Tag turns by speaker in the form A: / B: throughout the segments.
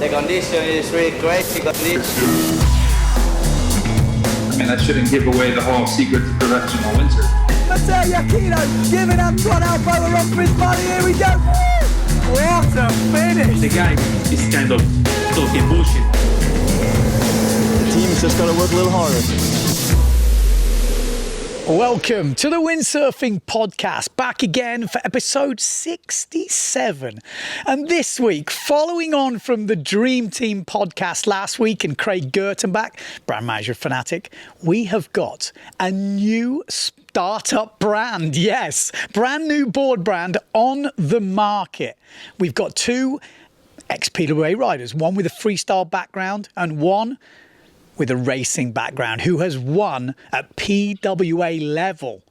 A: The condition is really crazy condition.
B: I mean, that shouldn't give away the whole secret to professional windsurfing.
C: Matteo Iachino giving Antoine Albo a run for his money. Here we go. What a finish.
D: The guy is kind of talking bullshit.
C: The team's just got to work a little harder.
E: Welcome to the Windsurfing podcast, back again for episode 67. And this week, following on from the Dream Team podcast last week and Craig Gertenbach, brand manager Fanatic, we have got a new startup brand. Yes, brand new board brand on the market. We've got two ex-PWA riders, one with a freestyle background and one with a racing background, who has won at PWA level.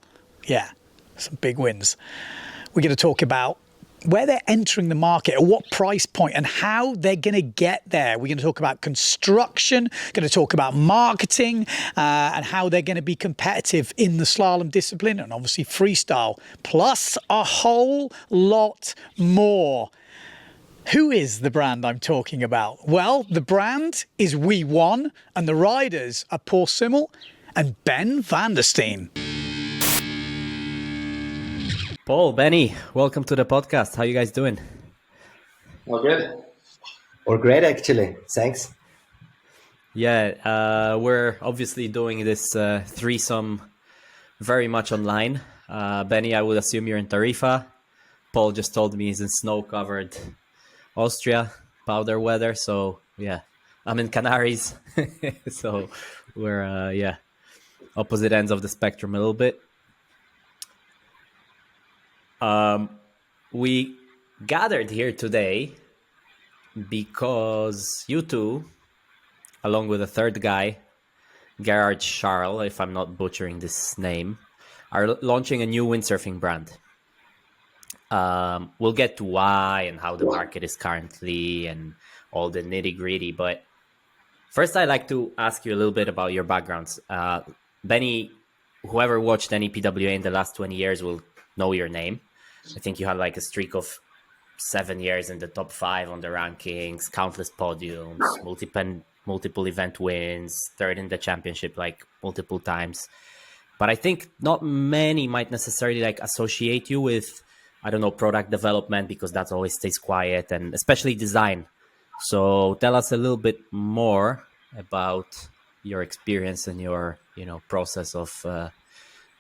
E: Yeah, some big wins. We're going to talk about where they're entering the market, at what price point, and how they're going to get there. We're going to talk about construction, going to talk about marketing, and how they're going to be competitive in the slalom discipline, and obviously freestyle, plus a whole lot more. Who is the brand I'm talking about? Well, the brand is WeONE, and the riders are Paul Simmerl and Ben Vanderstein.
F: Paul, Benny, welcome to the podcast. How you guys doing?
A: All good.
G: Or great, actually. Thanks.
F: Yeah, we're obviously doing this threesome very much online. Benny, I would assume you're in Tarifa. Paul just told me he's in snow-covered Austria, powder weather. So yeah, I'm in Canaries. So we're opposite ends of the spectrum a little bit. We gathered here today because you two, along with a third guy, Gerhard Scharl, if I'm not butchering this name, are launching a new windsurfing brand. We'll get to why and how the market is currently and all the nitty gritty. But first, I'd like to ask you a little bit about your backgrounds. Benny, whoever watched any PWA in the last 20 years will know your name. I think you had like a streak of 7 years in the top 5 on the rankings, countless podiums, multiple event wins, third in the championship like multiple times. But I think not many might necessarily like associate you with, I don't know, product development, because that always stays quiet, and especially design. So tell us a little bit more about your experience and your, process of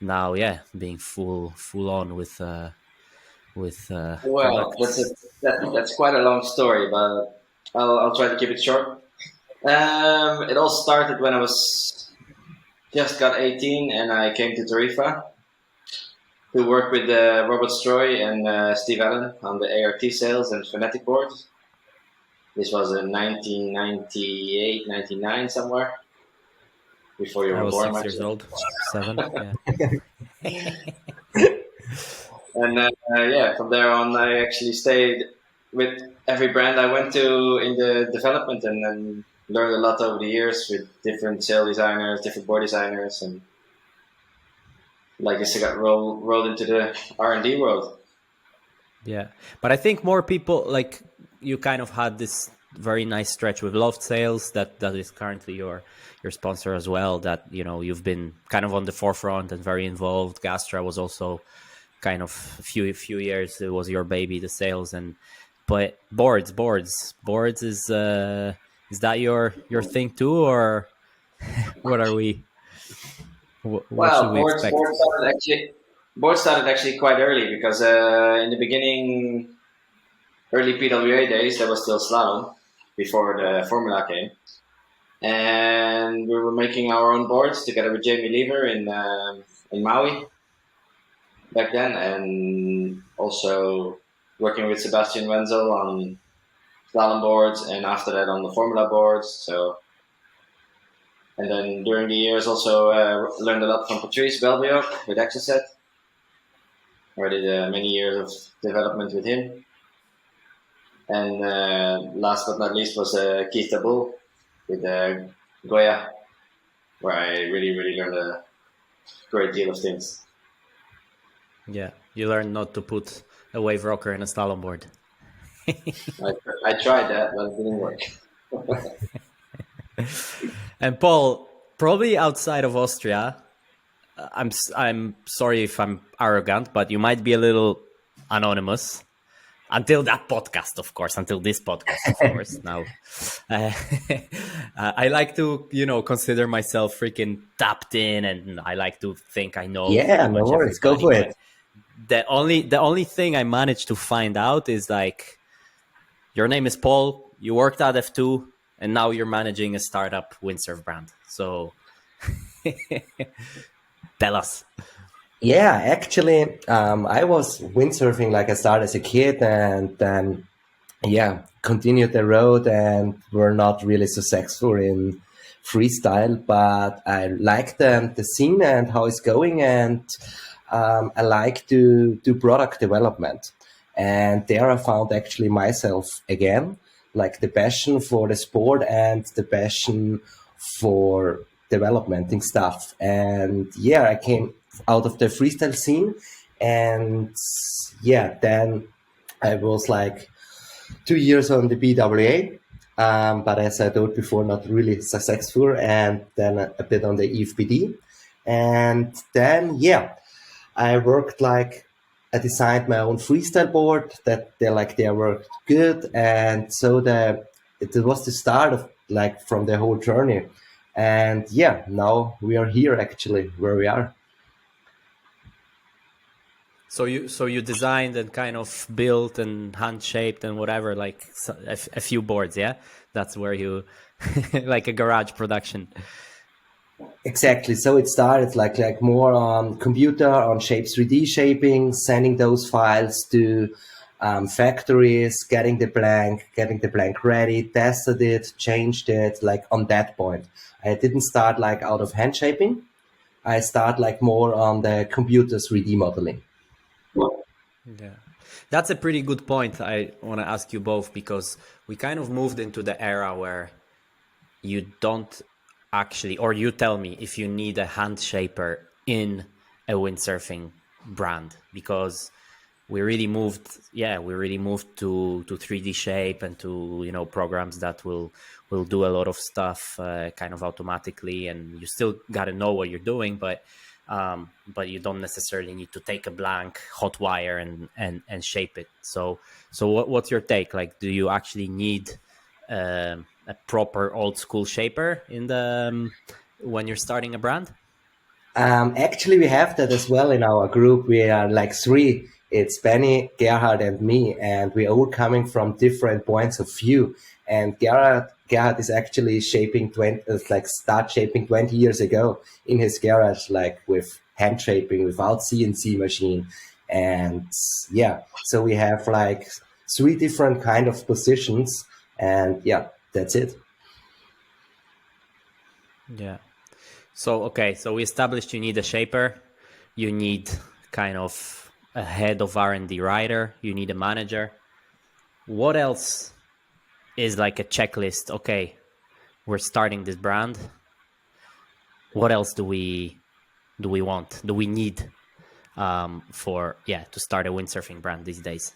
F: now, being full on with.
A: Well, that's quite a long story, but I'll try to keep it short. It all started when I just got 18 and I came to Tarifa to work with Robert Stroy and Steve Allen on the ART sales and Fanatic boards. This was in 1998, 99 somewhere, before you were born.
F: I was 6 years old, 7. Yeah.
A: And from there on, I actually stayed with every brand I went to in the development, and then learned a lot over the years with different sail designers, different board designers, and like I said, got rolled into the R&D world. Yeah,
F: but I think more people, like you kind of had this very nice stretch with Loft Sales that is currently your sponsor as well, that you've been kind of on the forefront and very involved. Gastra was also kind of a few years, it was your baby, the sales. But boards is that your thing too, or what are we? What should we expect?
A: Board started actually quite early, because in the beginning, early PWA days, there was still slalom before the Formula came, and we were making our own boards together with Jamie Lever in Maui back then, and also working with Sebastian Wenzel on slalom boards, and after that on the Formula boards. So. And then during the years also learned a lot from Patrice Belbioc with Exocet. I did many years of development with him. And last but not least was Keith Tabul with Goya, where I really learned a great deal of things.
F: Yeah, you learned not to put a wave rocker in a slalom board.
A: I tried that, but it didn't work.
F: And Paul, probably outside of Austria, I'm sorry if I'm arrogant, but you might be a little anonymous until that podcast, of course, until this podcast, of course. Now, I like to, consider myself freaking tapped in, and I like to think I know.
G: Yeah,
F: pretty
G: no
F: much
G: worries. Go for
F: everybody,
G: it.
F: but the only thing I managed to find out is like, your name is Paul. You worked at F2, and now you're managing a startup windsurf brand. So, tell us.
G: Yeah, actually, I was windsurfing like I started as a kid, and then continued the road, and were not really successful in freestyle. But I like the scene and how it's going, and I like to do product development. And there I found actually myself again, like the passion for the sport and the passion for developmenting stuff. And yeah, I came out of the freestyle scene, and then I was like 2 years on the PWA, but as I told before, not really successful, and then a bit on the EFPD. And then I worked like, I designed my own freestyle board that they worked good, and so it was the start of like from the whole journey. And now we are here actually where we are.
F: So you designed and kind of built and hand shaped and whatever, like a few boards, yeah? That's where you like a garage production.
G: Exactly. So it started like more on computer, on Shapes 3D shaping, sending those files to factories, getting the blank ready, tested it, changed it, like on that point. I didn't start like out of hand shaping. I start like more on the computer 3D modeling.
F: Yeah, that's a pretty good point. I want to ask you both, because we kind of moved into the era where you don't actually, or you tell me if you need a hand shaper in a windsurfing brand, because we really moved to 3D shape and to programs that will do a lot of stuff kind of automatically, and you still got to know what you're doing, but you don't necessarily need to take a blank hot wire and shape it. So what's your take? Like, do you actually need a proper old school shaper in the when you're starting a brand?
G: Actually, we have that as well in our group. We are like three. It's Benny, Gerhard, and me, and we're all coming from different points of view. And Gerhard is actually start shaping 20 years ago in his garage, like with hand shaping without CNC machine. And so we have like three different kind of positions, and that's it.
F: Yeah. So, okay. So we established you need a shaper, you need kind of a head of R&D writer, you need a manager. What else is like a checklist? Okay, we're starting this brand. What else do we want? Do we need to start a windsurfing brand these days?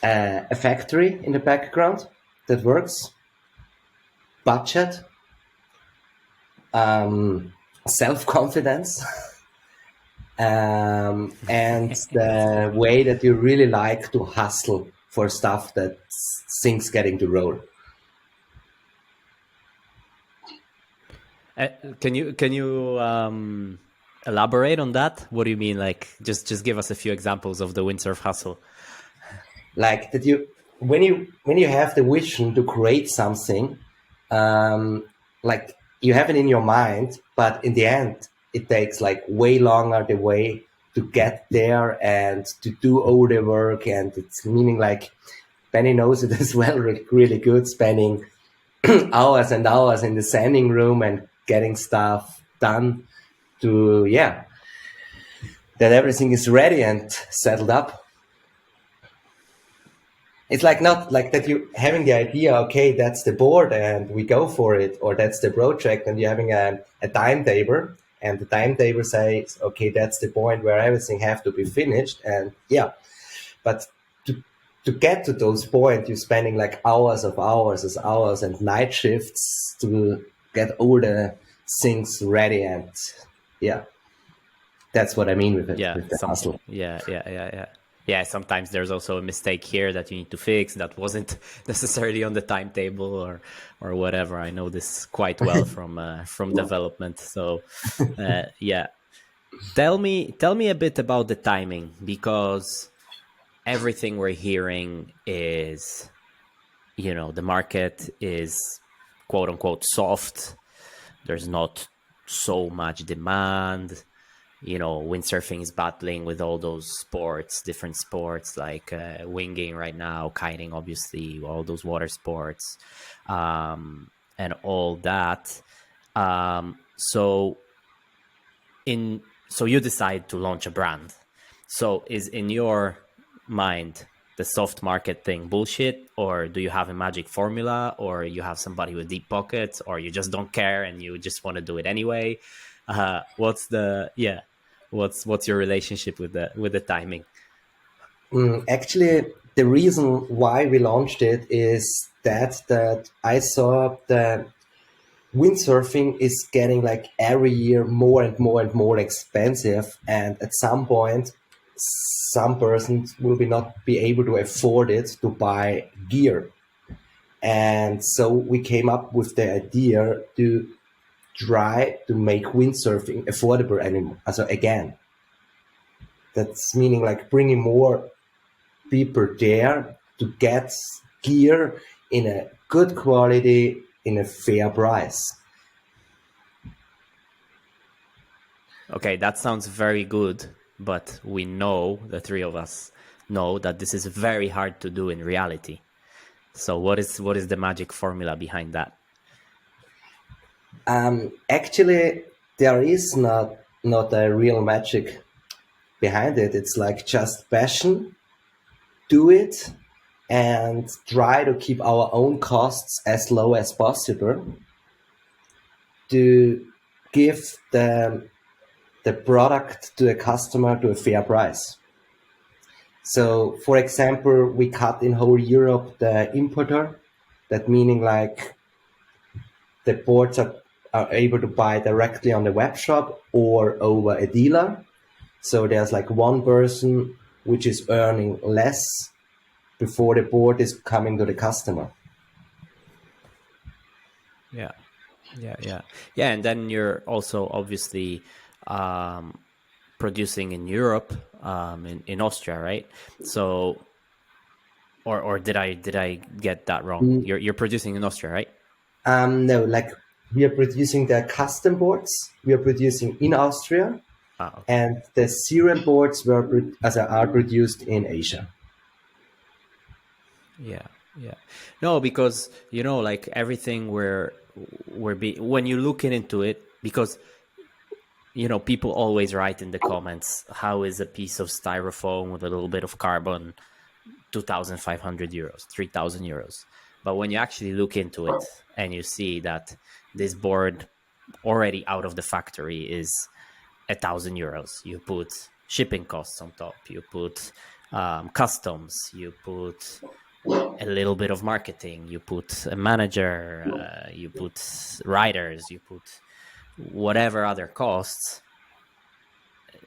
G: A factory in the background that works. Budget. Self-confidence. And the way that you really like to hustle for stuff that things getting to roll.
F: Can you elaborate on that? What do you mean? Like, just give us a few examples of the windsurf hustle.
G: Like that when you have the vision to create something, like you have it in your mind, but in the end, it takes like way longer the way to get there and to do all the work. And it's meaning like Benny knows it as well, really good, spending hours and hours in the sanding room and getting stuff done to, that everything is ready and settled up. It's like not like that you having the idea, okay, that's the board and we go for it, or that's the project and you're having a timetable. And the timetable says, okay, that's the point where everything have to be finished. And but to to get to those points, you're spending like hours and night shifts to get all the things ready. And yeah, that's what I mean with it, with the hustle.
F: Yeah, sometimes there's also a mistake here that you need to fix that wasn't necessarily on the timetable or whatever. I know this quite well from development. So yeah, tell me a bit about the timing, because everything we're hearing is, the market is quote unquote soft. There's not so much demand. Windsurfing is battling with all those different sports like winging right now, kiting, obviously, all those water sports, and all that. So you decide to launch a brand. So is in your mind the soft market thing bullshit, or do you have a magic formula, or you have somebody with deep pockets, or you just don't care and you just want to do it anyway? What's your relationship with the timing?
G: Actually, the reason why we launched it is that I saw that windsurfing is getting like every year more and more expensive, and at some point some persons will not be able to afford it to buy gear. And so we came up with the idea to try to make windsurfing affordable anymore. So again, that's meaning like bringing more people there to get gear in a good quality, in a fair price.
F: Okay, that sounds very good, but we know, the three of us know, that this is very hard to do in reality. So what is the magic formula behind that?
G: Actually, there is not a real magic behind it. It's like just passion, do it, and try to keep our own costs as low as possible to give the product to the customer to a fair price. So, for example, we cut in whole Europe the importer. That meaning like the boards are able to buy directly on the web shop or over a dealer. So there's like one person which is earning less before the board is coming to the customer.
F: Yeah. And then you're also obviously producing in Europe, in Austria, right? So, or did I get that wrong? You're producing in Austria, right?
G: No, like we are producing the custom boards. We are producing in Austria,
F: okay.
G: And the serial boards are produced in Asia.
F: Yeah. No, because like everything when you're looking into it, because people always write in the comments, how is a piece of styrofoam with a little bit of carbon 2,500 euros, 3,000 euros? But when you actually look into it and you see that this board already out of the factory is 1,000 euros, you put shipping costs on top, you put customs, you put a little bit of marketing, you put a manager, you put riders, you put whatever other costs,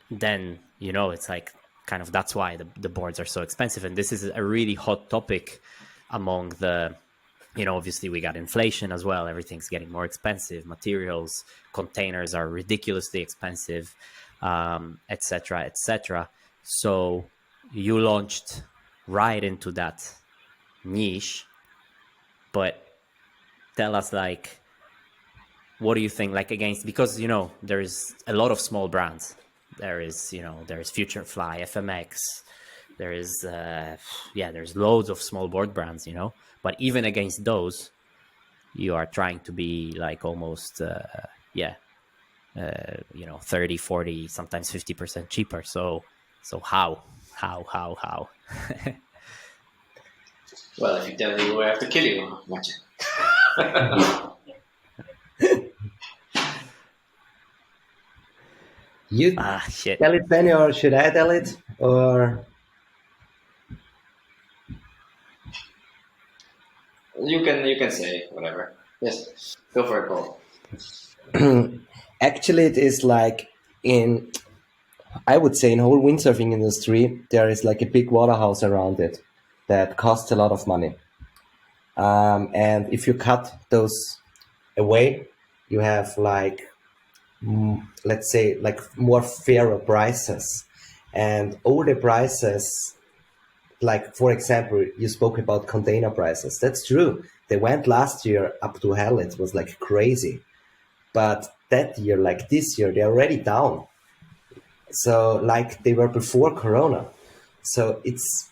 F: then it's like kind of, that's why the boards are so expensive. And this is a really hot topic among the obviously we got inflation as well, everything's getting more expensive, materials, containers are ridiculously expensive, etc. So you launched right into that niche, but tell us, like, what do you think, like, against, because there's a lot of small brands, there's Futurefly, FMX, there's loads of small board brands, but even against those you are trying to be like almost 30, 40, sometimes 50% cheaper. So how
A: Well, if you tell me, we have to kill you, Martin.
G: You
F: shit.
G: tell it, Benny, or should I tell it? Or
A: You can say whatever. Yes, go for it, Paul.
G: Actually, it is like I would say in whole windsurfing industry, there is like a big waterhouse around it that costs a lot of money. And if you cut those away, you have like, let's say, like more fairer prices. And all the prices, like for example, you spoke about container prices. That's true. They went last year up to hell. It was like crazy. But that year, like this year, they're already down. So like they were before Corona. So it's,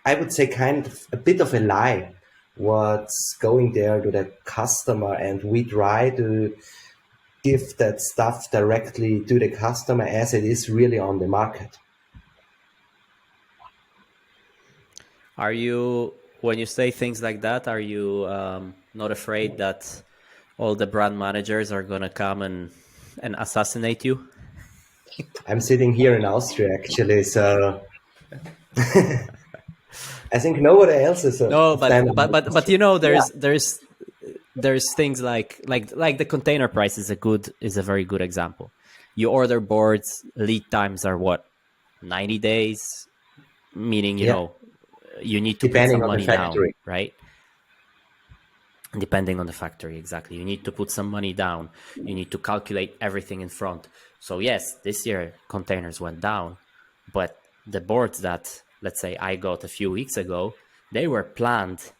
G: I would say, kind of a bit of a lie what's going there to the customer, and we try to give that stuff directly to the customer as it is really on the market.
F: Are you, when you say things like that, are you not afraid that all the brand managers are going to come and assassinate you?
G: I'm sitting here in Austria, actually, so I think nobody else is.
F: No, but you know, there's things like the container price is a very good example. You order boards, lead times are what, 90 days, meaning you know you need to put some money down, right? Depending on the factory, exactly. You need to put some money down. You need to calculate everything in front. So yes, this year containers went down, but the boards that, let's say, I got a few weeks ago, they were planned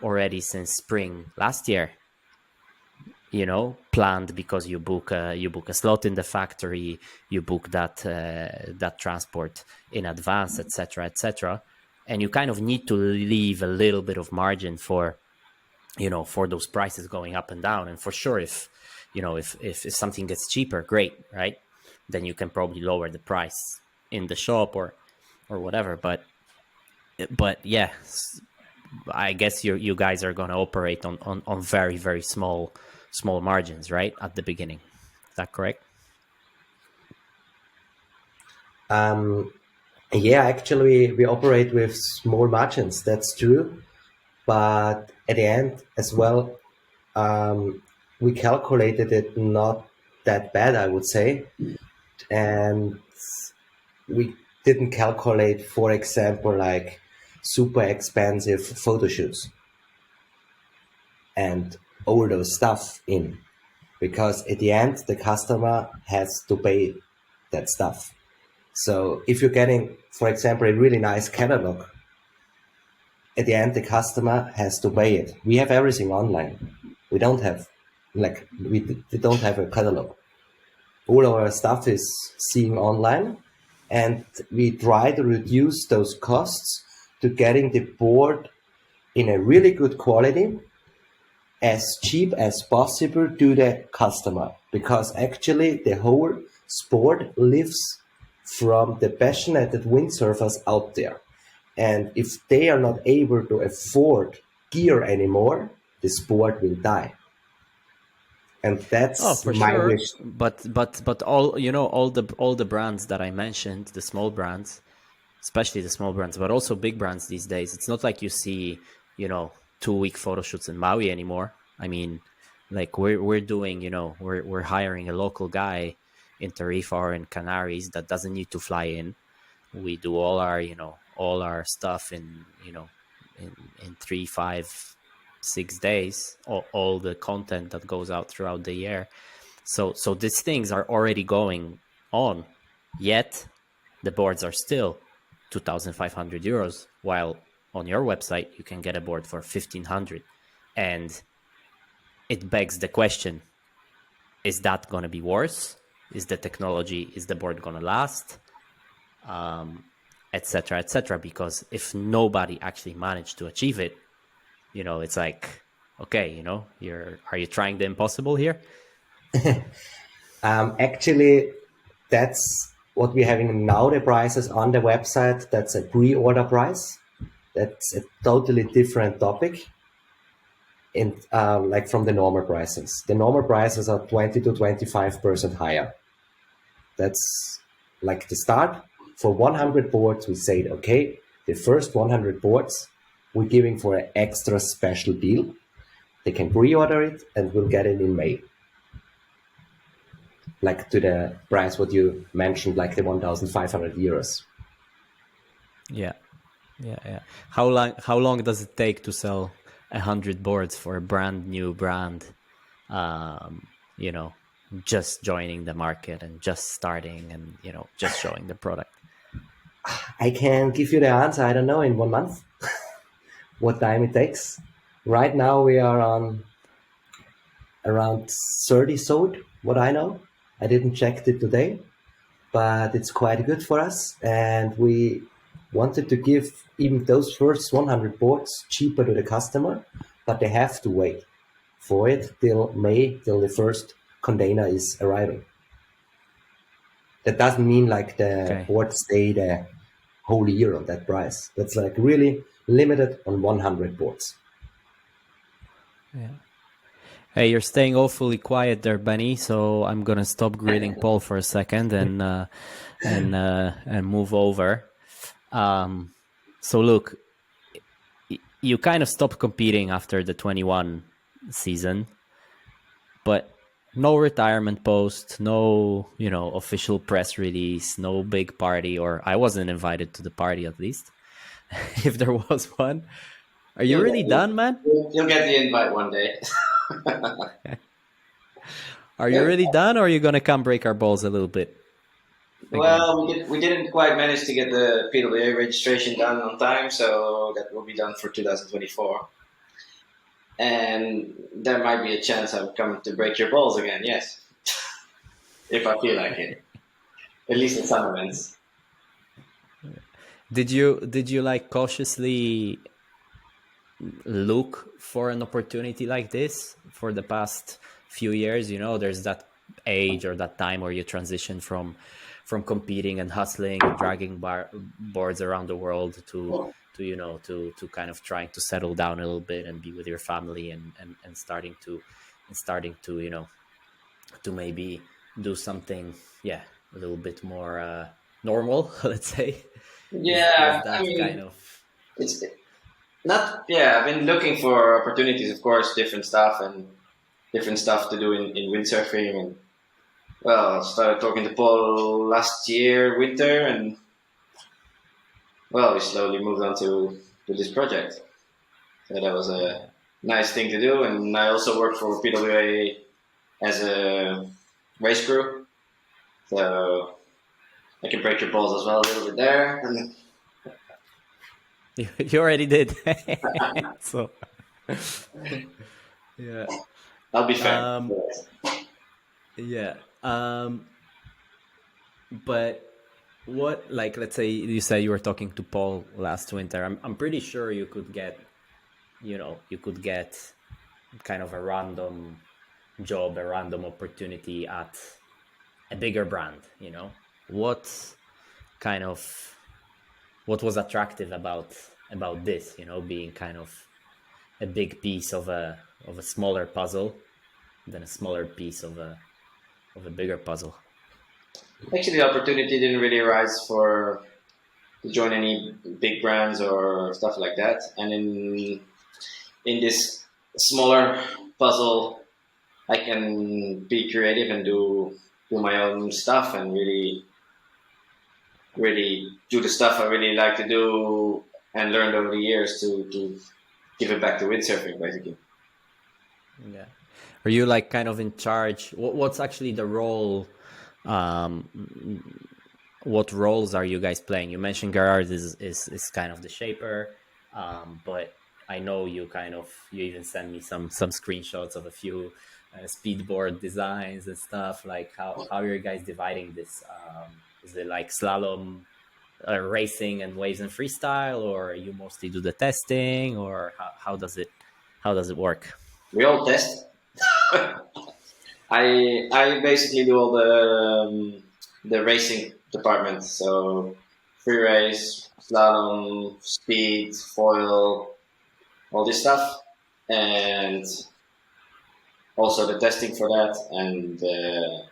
F: already since spring last year. You know, planned because you book a slot in the factory, you book that transport in advance, etc., etc., and you kind of need to leave a little bit of margin for, you know, for those prices going up and down. And for sure, if something gets cheaper, great, right? Then you can probably lower the price in the shop or whatever. But yeah, I guess you guys are going to operate on very, very small margins, right, at the beginning. Is that correct?
G: Yeah, actually, we operate with small margins. That's true. But at the end as well, we calculated it not that bad, I would say. And we didn't calculate, for example, like super expensive photo shoots and all those stuff in, because at the end, the customer has to pay that stuff. So if you're getting, for example, a really nice catalog, at the end, the customer has to pay it. We have everything online. We don't have, we don't have a catalog. All our stuff is seen online, and we try to reduce those costs to getting the board in a really good quality, as cheap as possible to the customer, because actually the whole sport lives from the passionate windsurfers out there. And if they are not able to afford gear anymore, the sport will die. And that's my wish.
F: But all, you know, all the brands that I mentioned, the small brands, especially the small brands, but also big brands these days, it's not like you see, you know, 2-week photo shoots in Maui anymore. I mean, like we're doing, you know, we're hiring a local guy in Tarifa or in Canaries that doesn't need to fly in. We do all our, you know, all our stuff in, you know, in 3, 5, 6 days, all the content that goes out throughout the year. So these things are already going on, yet the boards are still 2,500 euros, while on your website you can get a board for 1,500. And it begs the question, is that going to be worse? Is the technology, is the board going to last? Etc., etc. Because if nobody actually managed to achieve it, you know, it's like, okay, you know, are you trying the impossible here?
G: Actually, that's what we're having now. The prices on the website, that's a pre-order price. That's a totally different topic. In like from the normal prices. The normal prices are 20 to 25% higher. That's like the start. For 100 boards, we said, okay, the first 100 boards we're giving for an extra special deal. They can pre-order it and we'll get it in May. Like to the price what you mentioned, like the 1,500 euros.
F: Yeah. How long does it take to sell 100 boards for a brand new brand? Just joining the market and just starting and just showing the product.
G: I can give you the answer. I don't know, in 1 month. What time it takes. Right now we are on around 30 sold, what I know. I didn't check it today, but it's quite good for us. And we wanted to give even those first 100 boards cheaper to the customer, but they have to wait for it till May, till the first container is arriving. That doesn't mean like the boards stay the whole year on that price. That's like really limited on 100 boards.
F: Yeah. Hey, you're staying awfully quiet there, Benny. So I'm gonna stop grilling Paul for a second and move over. So look, you kind of stopped competing after the 21 season, but no retirement post, no official press release, no big party, or I wasn't invited to the party at least, if there was one. Are you really done, man?
A: You'll get the invite one day.
F: Are you really done, or are you gonna come break our balls a little bit?
A: Well, we didn't quite manage to get the PWA registration done on time, so that will be done for 2024. And there might be a chance I'm coming to break your balls again, yes. If I feel like it. At least in some events.
F: Did you like cautiously look for an opportunity like this for the past few years? There's that age or that time where you transition from competing and hustling and dragging boards around the world to kind of trying to settle down a little bit and be with your family and starting to to maybe do something a little bit more normal, let's say.
A: Yeah, it's not. Yeah, I've been looking for opportunities, of course, different stuff to do in windsurfing, and well, I started talking to Paul last year winter, and well, we slowly moved on to this project. So that was a nice thing to do, and I also work for PWA as a race crew, so I can break your balls as well a little bit there. And
F: you already did. So yeah,
A: I'll be fair.
F: Yeah. But what, like, let's say you said you were talking to Paul last winter. I'm pretty sure you could get kind of a random job, a random opportunity at a bigger brand. What was attractive about this? Being kind of a big piece of a smaller puzzle than a smaller piece of a bigger puzzle.
A: Actually, the opportunity didn't really arise to join any big brands or stuff like that. And in this smaller puzzle, I can be creative and do my own stuff and really do the stuff I really like to do and learned over the years to give it back to windsurfing, basically.
F: Yeah. Are you like kind of in charge? What's actually the role? What roles are you guys playing? You mentioned Gerard is kind of the shaper, but I know you even send me some screenshots of a few speedboard designs and stuff. Like how are you guys dividing this? Is it like slalom, racing, and waves and freestyle, or you mostly do the testing, or how does it work?
A: We all test. I basically do all the racing department, so free race, slalom, speed, foil, all this stuff, and also the testing for that, and the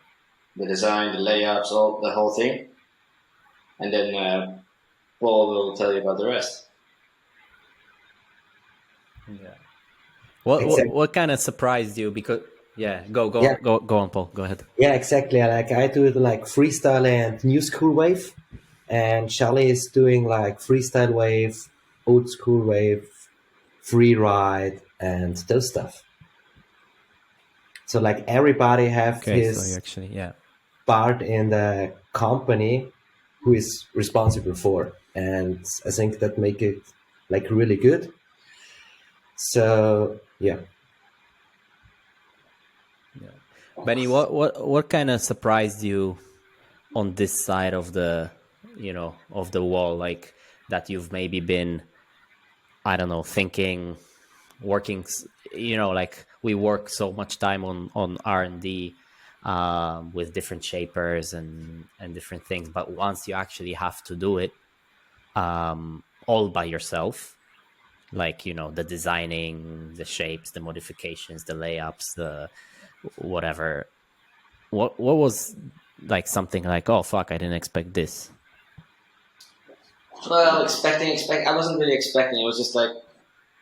A: design, the layouts, the whole thing, and then Paul will tell you about the rest.
F: Yeah. What
G: Exactly.
F: what kind of surprised you? Because yeah, go on, Paul. Go ahead.
G: Yeah, exactly. Like I do it like freestyle and new school wave, and Charlie is doing like freestyle wave, old school wave, free ride, and those stuff. So like everybody have
F: Okay, so you
G: his
F: actually
G: part in the company who is responsible for, and I think that make it like really good. So yeah.
F: Benny, what kind of surprised you on this side of the of the wall, like that you've maybe been, I don't know, thinking, working, like we work so much time on R&D with different shapers and different things, but once you actually have to do it all by yourself, like the designing, the shapes, the modifications, the layups, the whatever, what was like something like, oh fuck, I didn't expect this?
A: Well, I wasn't really expecting. It was just like,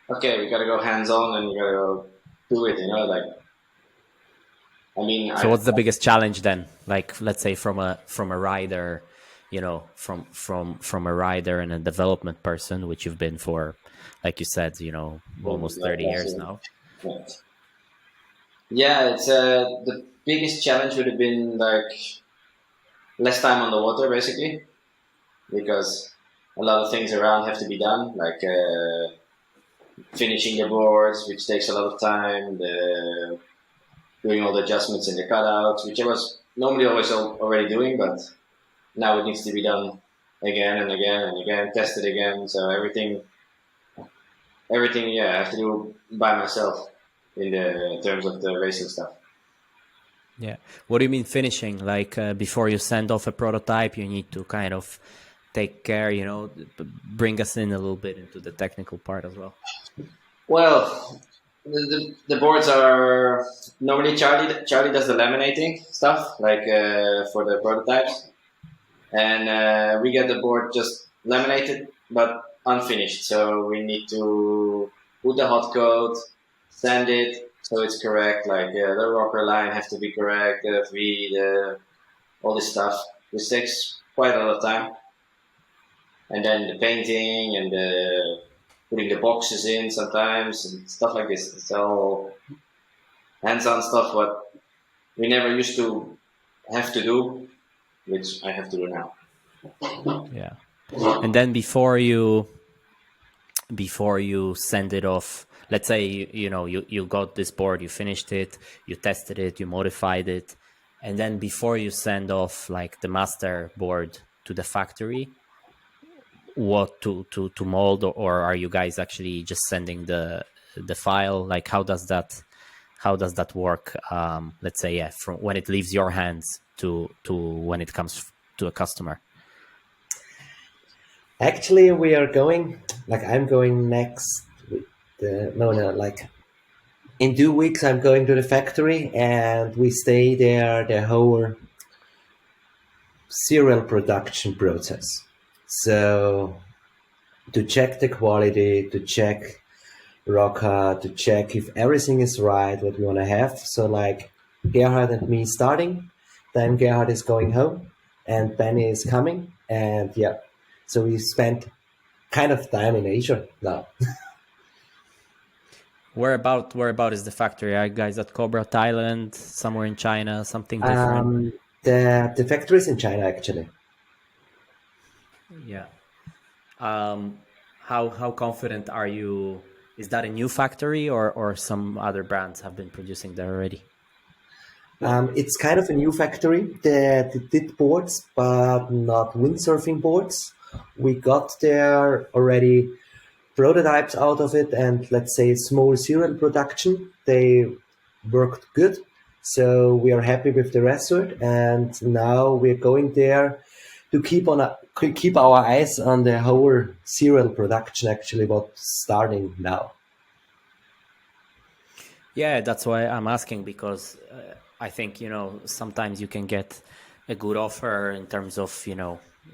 A: okay, we gotta go hands on and we gotta go do it. Like, I mean.
F: So what's the biggest challenge then? Like, let's say from a rider, from a rider and a development person, which you've been for, like you said, almost 30 years now.
A: Yeah, it's the biggest challenge would have been like less time on the water, basically, because a lot of things around have to be done, like finishing the boards, which takes a lot of time, doing all the adjustments in the cutouts, which I was normally always already doing, but now it needs to be done again and again and again, tested again. So everything, yeah, I have to do by myself in terms of the racing stuff.
F: Yeah. What do you mean finishing? Like before you send off a prototype, you need to kind of take care, bring us in a little bit into the technical part as well.
A: Well, the boards are normally Charlie does the laminating stuff, like for the prototypes, and we get the board just laminated but unfinished. So we need to put the hot coat, sand it so it's correct, like the rocker line has to be correct, the V, all this stuff. This takes quite a lot of time. And then the painting and the putting the boxes in sometimes and stuff like this. It's all hands-on stuff, what we never used to have to do, which I have to do now.
F: Yeah. And then before you send it off, let's say you got this board, you finished it, you tested it, you modified it, and then before you send off like the master board to the factory, what to mold, or are you guys actually just sending the file? Like how does that work? Let's say from when it leaves your hands to when it comes to a customer.
G: Actually, we are going, like I'm going next like in 2 weeks I'm going to the factory and we stay there the whole serial production process. So to check the quality, to check rocker, to check if everything is right, what we want to have. So like Gerhard and me starting, then Gerhard is going home and Benny is coming, and yeah, so we spent kind of time in Asia now.
F: Whereabout is the factory? Are you guys at Cobra, Thailand, somewhere in China, something different?
G: The factory is in China actually.
F: Yeah. How confident are you? Is that a new factory or some other brands have been producing there already?
G: It's kind of a new factory that did boards, but not windsurfing boards. We got there already prototypes out of it, and let's say small serial production. They worked good, so we are happy with the result. And now we're going there to keep our eyes on the whole serial production. Actually, what's starting now.
F: Yeah, that's why I'm asking, because I think, sometimes you can get a good offer in terms of,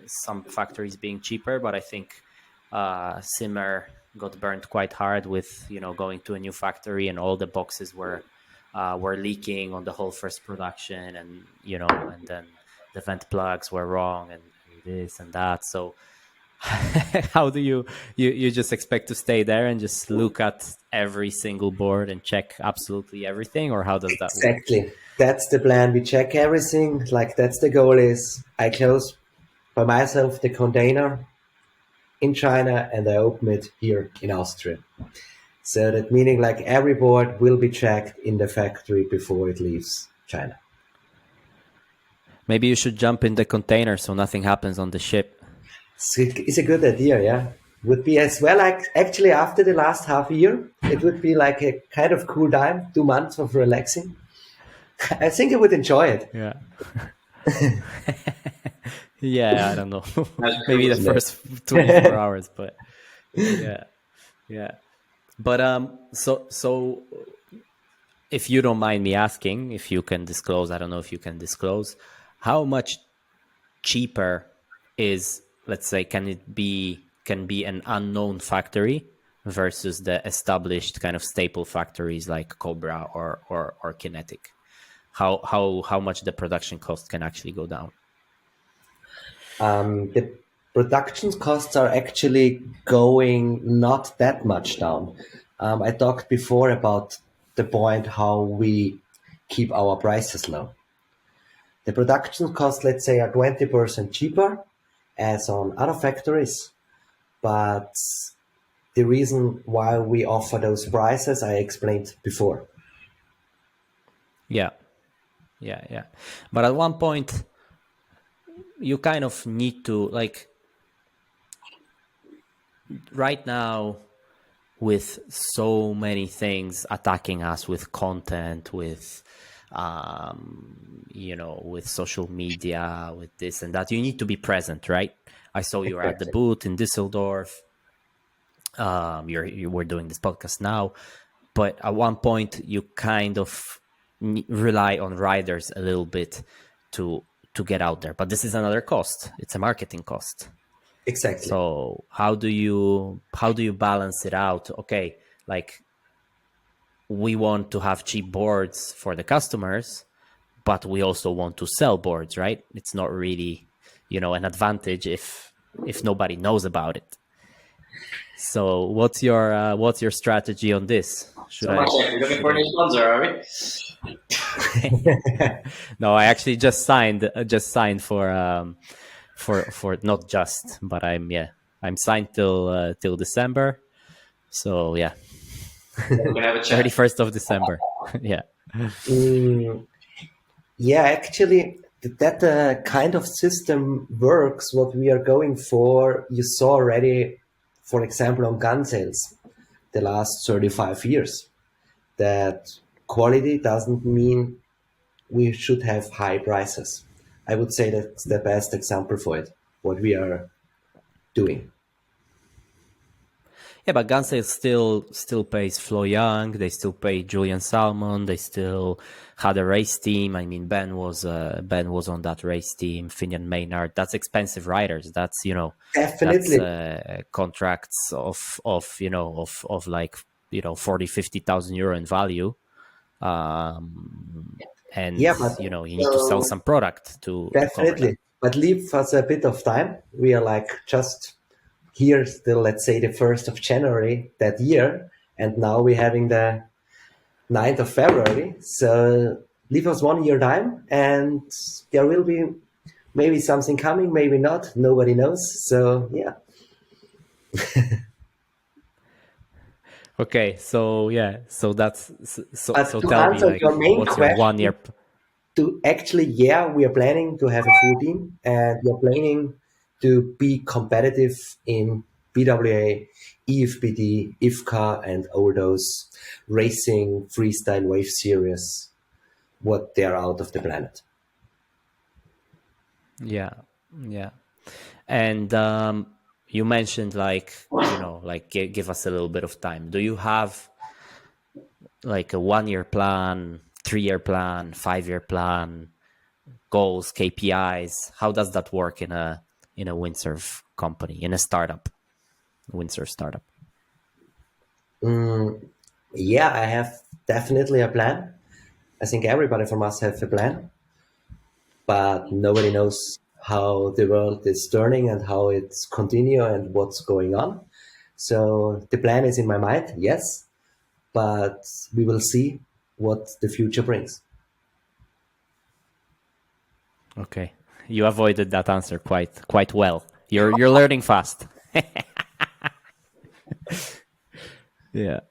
F: some factories being cheaper, but I think Simmer got burnt quite hard with, going to a new factory and all the boxes were leaking on the whole first production, and and then the vent plugs were wrong, and this and that. So how do you just expect to stay there and just look at every single board and check absolutely everything, or how does that work?
G: Exactly. That's the plan. We check everything. Like, that's the goal is I close by myself the container in China and I open it here in Austria. So that meaning like every board will be checked in the factory before it leaves China.
F: Maybe you should jump in the container so nothing happens on the ship.
G: So it's a good idea, yeah. Would be as well, like actually after the last half year, it would be like a kind of cool time, 2 months of relaxing. I think I would enjoy it.
F: Yeah. Yeah, I don't know. Maybe the first 24 hours, but yeah. But so if you don't mind me asking, if you can disclose, I don't know if you can disclose, how much cheaper is, let's say, can be an unknown factory versus the established kind of staple factories like Cobra or Kinetic? How much the production cost can actually go down?
G: The production costs are actually going not that much down. I talked before about the point how we keep our prices low. The production costs, let's say, are 20% cheaper as on other factories, but the reason why we offer those prices I explained before.
F: Yeah. But at one point, you kind of need to, like, right now, with so many things attacking us with content, with with social media, with this and that, you need to be present, right? I saw you were at the booth in Düsseldorf. You were doing this podcast now, but at one point you kind of rely on riders a little bit to get out there. But this is another cost. It's a marketing cost.
G: Exactly.
F: So how do you balance it out? Okay, like, we want to have cheap boards for the customers, but we also want to sell boards, right? It's not really, an advantage if nobody knows about it. So what's your strategy on this?
A: You're looking for a new sponsor, are we?
F: No, I actually just signed for not just, but I'm signed till December. So yeah.
A: We're gonna have a chat.
F: 31st of December. Yeah.
G: Yeah, actually, that kind of system works. What we are going for, you saw already, for example, on gun sales, the last 35 years, that quality doesn't mean we should have high prices. I would say that's the best example for it, what we are doing.
F: Yeah, but gun sales still pays Flo Young. They still pay Julian Salmon. They still had a race team. I mean, Ben was on that race team. Finian Maynard. That's expensive riders. That's
G: Definitely.
F: That's contracts of like 40,000-50,000 euro in value. And
G: yeah, but,
F: you need to sell some product to
G: definitely. But leave us a bit of time. We are like just here still, let's say the 1st of January that year, and now we're having the 9th of February. So leave us 1 year time, and there will be maybe something coming, maybe not. Nobody knows. So yeah.
F: Okay, so yeah, so that's so.
G: But
F: So
G: to
F: tell me,
G: answer
F: like,
G: your main
F: what's your
G: question,
F: 1 year?
G: We are planning to have a full team, and we are planning to be competitive in PWA, EFBD, IFCA, and all those racing freestyle wave series, what they're out of the planet.
F: Yeah. And you mentioned, like, give us a little bit of time. Do you have like a 1 year plan, 3 year plan, 5 year plan, goals, KPIs? How does that work in a windsurf company, in a windsurf startup?
G: Yeah, I have definitely a plan. I think everybody from us have a plan, but nobody knows how the world is turning and how it's continue and what's going on. So the plan is in my mind, yes, but we will see what the future brings.
F: Okay, you avoided that answer quite well. You're learning fast. Yeah.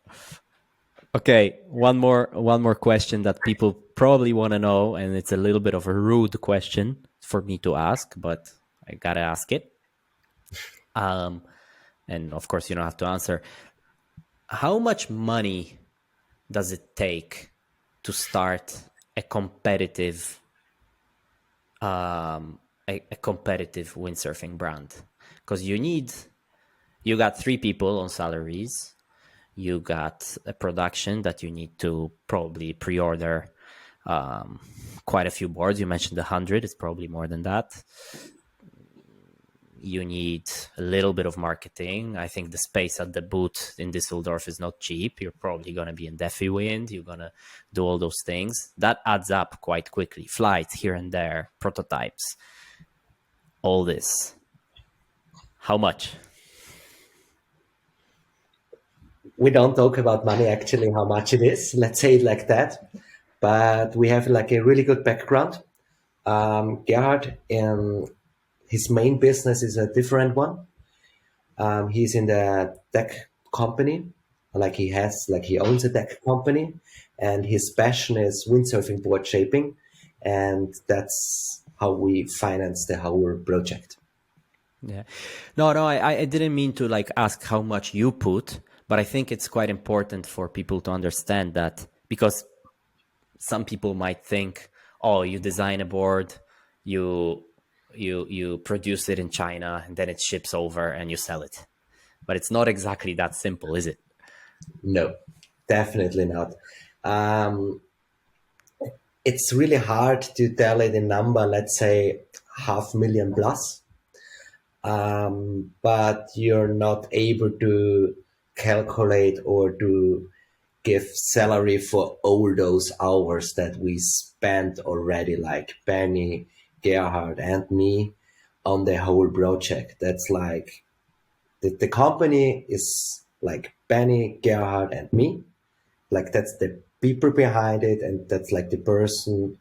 F: Okay, one more question that people probably want to know, and it's a little bit of a rude question for me to ask, but I gotta ask it. And of course, you don't have to answer. How much money does it take to start a competitive, a competitive windsurfing brand? Because you got 3 people on salaries. You got a production that you need to probably pre-order quite a few boards. You mentioned 100. It's probably more than that. You need a little bit of marketing. I think the space at the booth in Düsseldorf is not cheap. You're probably going to be in Defi Wind. You're going to do all those things. That adds up quite quickly. Flights here and there, prototypes, all this. How much?
G: We don't talk about money, actually, how much it is. Let's say it like that. But we have like a really good background. Gerhard, his main business is a different one. He's in the tech company, he owns a tech company, and his passion is windsurfing board shaping, and that's how we finance the whole project.
F: Yeah, no, I didn't mean to ask how much you put, but I think it's quite important for people to understand that, because some people might think, oh, you design a board, you produce it in China, and then it ships over and you sell it. But it's not exactly that simple, is it?
G: No, definitely not. It's really hard to tell it in number, let's say 500,000 plus. But you're not able to calculate or to give salary for all those hours that we spent already, like Benny, Gerhard, and me on the whole project. That's like the company is like Benny, Gerhard, and me. Like that's the people behind it, and that's like the person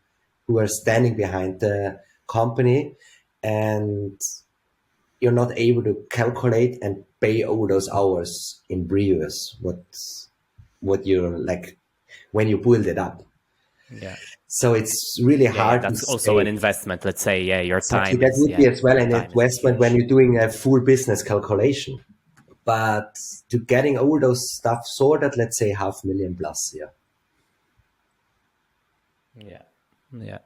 G: who are standing behind the company, and you're not able to calculate and pay all those hours in previous what you're like when you build it up.
F: Yeah.
G: So it's really hard.
F: That's also an investment. Let's say, your time.
G: That would be as well an investment when you're doing a full business calculation. But to getting all those stuff sorted, let's say 500,000 plus.
F: Yeah.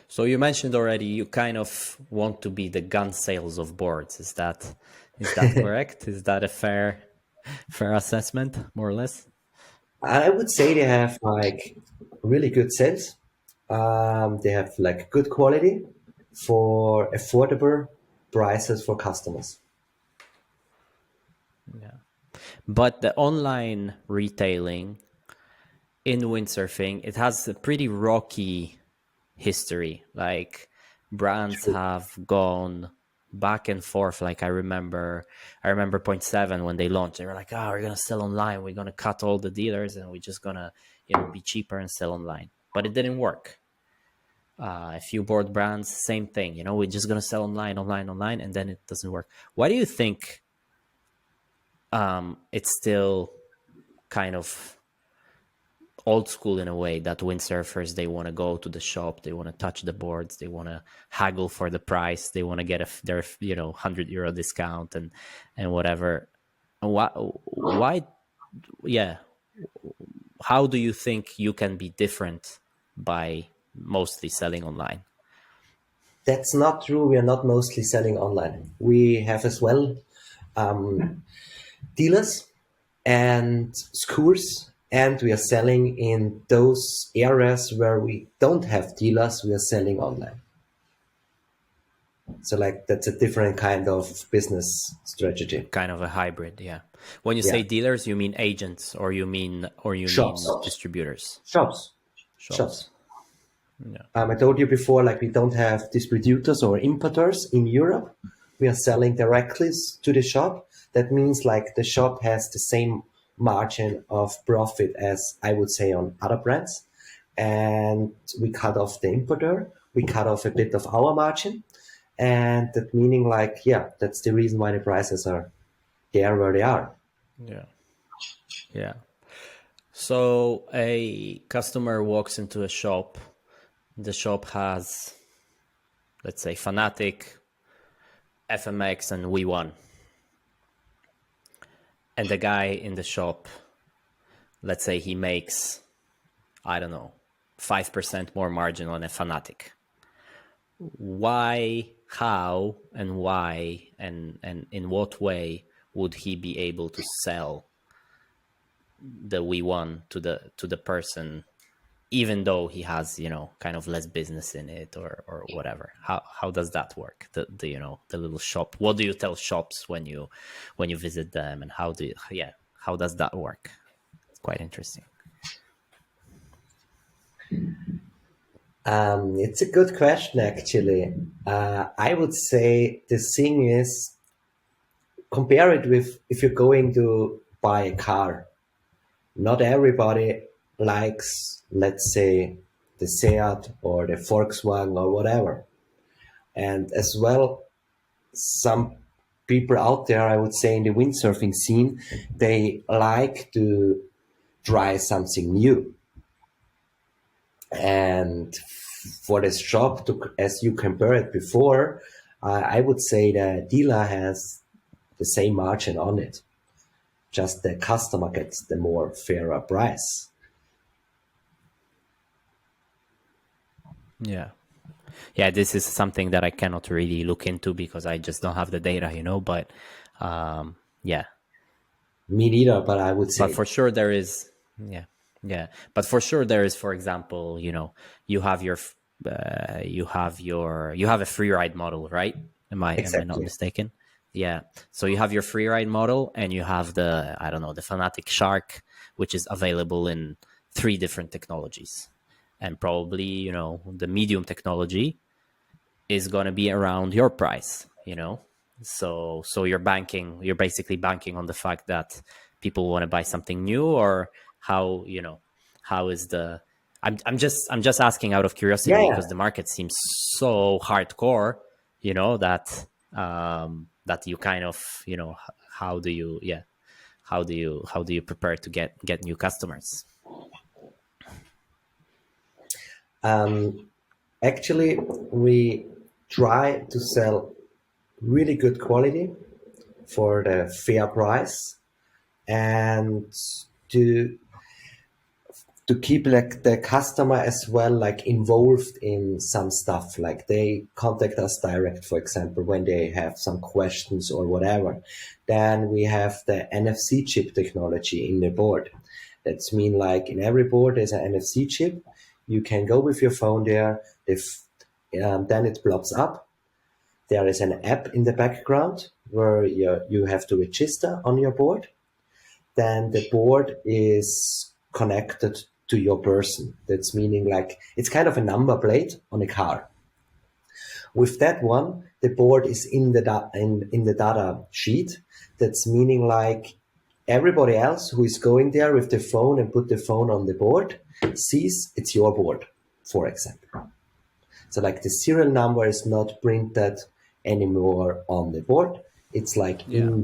F: So you mentioned already you kind of want to be the gun sales of boards. Is that correct? Is that a fair assessment, more or less?
G: I would say they have like really good sales. They have like good quality for affordable prices for customers.
F: Yeah. But the online retailing in windsurfing, it has a pretty rocky history. Like brands have gone back and forth. Like I remember Point 7 when they launched, they were like, we're gonna sell online, we're gonna cut all the dealers and we're just gonna be cheaper and sell online. But it didn't work. A few board brands, same thing, we're just gonna sell online, and then it doesn't work. Why do you think it's still kind of old school in a way, that windsurfers, they want to go to the shop, they want to touch the boards, they want to haggle for the price, they want to get their €100 discount and whatever? Why how do you think you can be different by mostly selling online?
G: That's not true. We are not mostly selling online. We have as well dealers and schools, and we are selling in those areas where we don't have dealers. We are selling online. So like that's a different kind of business strategy.
F: Kind of a hybrid, yeah. When you say dealers, you mean agents, or you mean
G: Shops.
F: distributors?
G: Shops.
F: Yeah.
G: I told you before, like we don't have distributors or importers in Europe. We are selling directly to the shop. That means like the shop has the same margin of profit as I would say on other brands. And we cut off the importer. We cut off a bit of our margin. And that meaning like, yeah, that's the reason why the prices are there where they are.
F: Yeah. Yeah. So a customer walks into a shop. The shop has, let's say, Fanatic, FMX, and WeONE. And the guy in the shop, let's say he makes, I don't know, 5% more margin on a Fanatic. Why, how, and why, and in what way would he be able to sell the WeONE to the person, even though he has, you know, kind of less business in it or whatever? How does that work? The you know, the little shop. What do you tell shops when you visit them, and how does that work? It's quite interesting.
G: It's a good question, actually. I would say the thing is, compare it with if you're going to buy a car. Not everybody likes, let's say, the Seat or the Volkswagen or whatever. And as well, some people out there, I would say in the windsurfing scene, they like to try something new. And for this shop, as you compare it before, I would say the dealer has the same margin on it. Just the customer gets the more fairer price.
F: Yeah. This is something that I cannot really look into because I just don't have the data, you know, but yeah.
G: Me neither, but I would say.
F: But for sure there is, But for sure there is, for example, you know, you have a free ride model, right? Am I not mistaken? Yeah. So you have your free ride model and you have the Fanatic Shark, which is available in 3 different technologies. And probably, you know, the medium technology is going to be around your price, you know? So you're basically banking on the fact that people want to buy something new, or how, you know, how is the, I'm just asking out of curiosity because the market seems so hardcore, you know, that you kind of, you know, how do you prepare to get new customers?
G: Actually, we try to sell really good quality for the fair price, and to keep like the customer as well, like involved in some stuff. Like they contact us direct, for example, when they have some questions or whatever. Then we have the NFC chip technology in the board. That's mean like in every board there's an NFC chip. You can go with your phone there. Then it plops up. There is an app in the background where you have to register on your board. Then the board is connected to your person. That's meaning like it's kind of a number plate on a car. With that one, the board is in the data sheet. That's meaning like everybody else who is going there with the phone and put the phone on the board sees it's your board, for example. So like the serial number is not printed anymore on the board. It's like in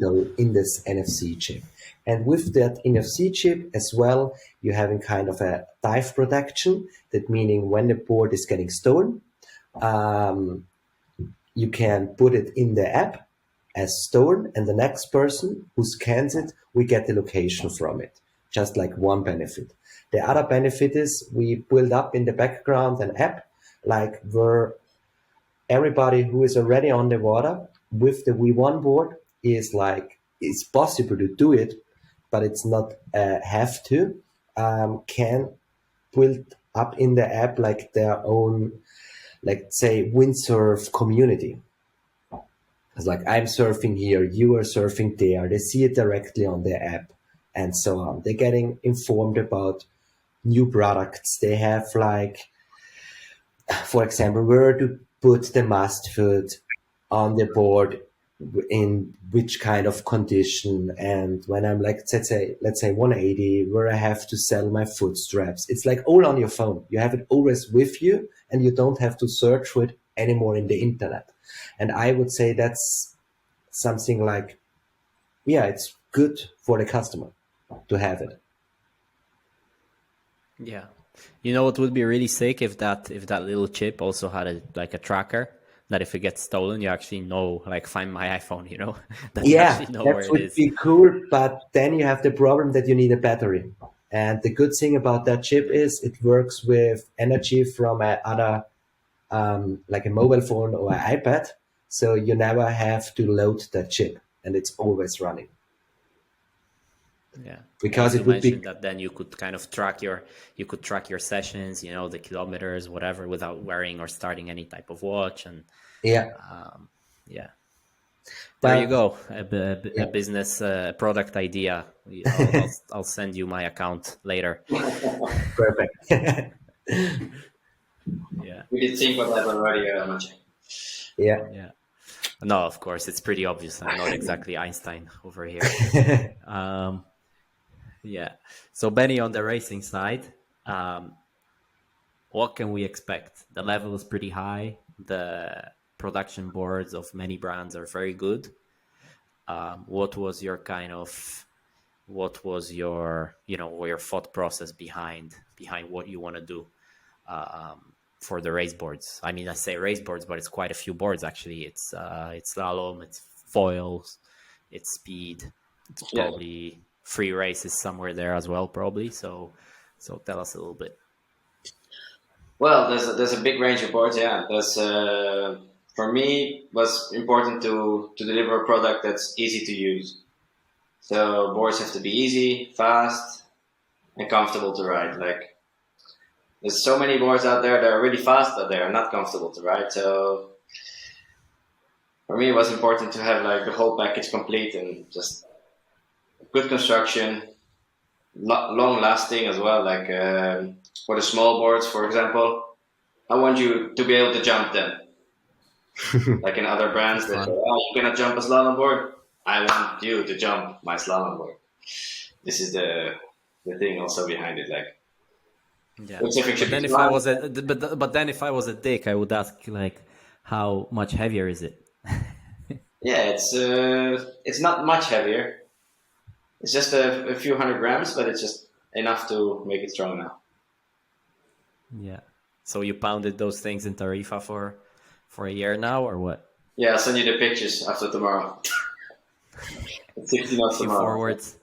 G: this NFC chip. And with that NFC chip as well, you're having kind of a dive protection. That meaning when the board is getting stolen, you can put it in the app as stolen, and the next person who scans it, we get the location from it. Just like one benefit. The other benefit is we build up in the background an app, like where everybody who is already on the water with the WeONE board is like, it's possible to do it, but it's not have to, can build up in the app like their own, like say, windsurf community. It's like, I'm surfing here, you are surfing there. They see it directly on their app and so on. They're getting informed about new products. They have, like, for example, where to put the mast foot on the board, in which kind of condition. And when I'm like, let's say 180, where I have to sell my foot straps, it's like all on your phone. You have it always with you, and you don't have to search for it anymore in the internet. And I would say that's something like, yeah, it's good for the customer to have it.
F: Yeah. You know what would be really sick if that little chip also had a tracker that if it gets stolen, you actually know, like, find my iPhone, you know? That you
G: Yeah,
F: actually know where
G: that
F: it
G: would
F: is.
G: be cool, but then you have the problem that you need a battery. And the good thing about that chip is it works with energy from another, like a mobile phone or an iPad. So you never have to load that chip, and it's always running.
F: Yeah,
G: Because
F: you
G: it would be,
F: mentioned that then you could kind of track your sessions, you know, the kilometers, whatever, without wearing or starting any type of watch. And
G: yeah.
F: yeah,
G: But
F: there you go, a business product idea. I'll send you my account later.
G: perfect.
F: Yeah,
A: We did think of that already, Maciej.
G: Yeah.
F: yeah. No, of course, it's pretty obvious. I'm not exactly Einstein over here. Yeah. So Benny, on the racing side, what can we expect? The level is pretty high. The production boards of many brands are very good. What was your your thought process behind what you want to do for the race boards? I mean, I say race boards, but it's quite a few boards actually. It's slalom, it's foils, it's speed, it's probably free races somewhere there as well, probably. So tell us a little bit.
A: Well, there's a big range of boards. Yeah, there's for me was important to deliver a product that's easy to use. So boards have to be easy, fast, and comfortable to ride. Like, there's so many boards out there that are really fast, but they are not comfortable to ride. So for me, it was important to have like the whole package complete and just good construction, long lasting as well. Like for the small boards, for example, I want you to be able to jump them. Like in other brands, they say, "Oh, you cannot jump a slalom board." I want you to jump my slalom board. This is the thing also behind it. Like,
F: yeah.
A: But
F: then if I was a dick, I would ask, like, how much heavier is it?
A: Yeah, it's not much heavier. It's just a few 100 grams, but it's just enough to make it strong now.
F: Yeah. So you pounded those things in Tarifa for a year now, or what?
A: Yeah, I'll send you the pictures after tomorrow. 60 knots
F: Few
A: tomorrow.
F: forwards,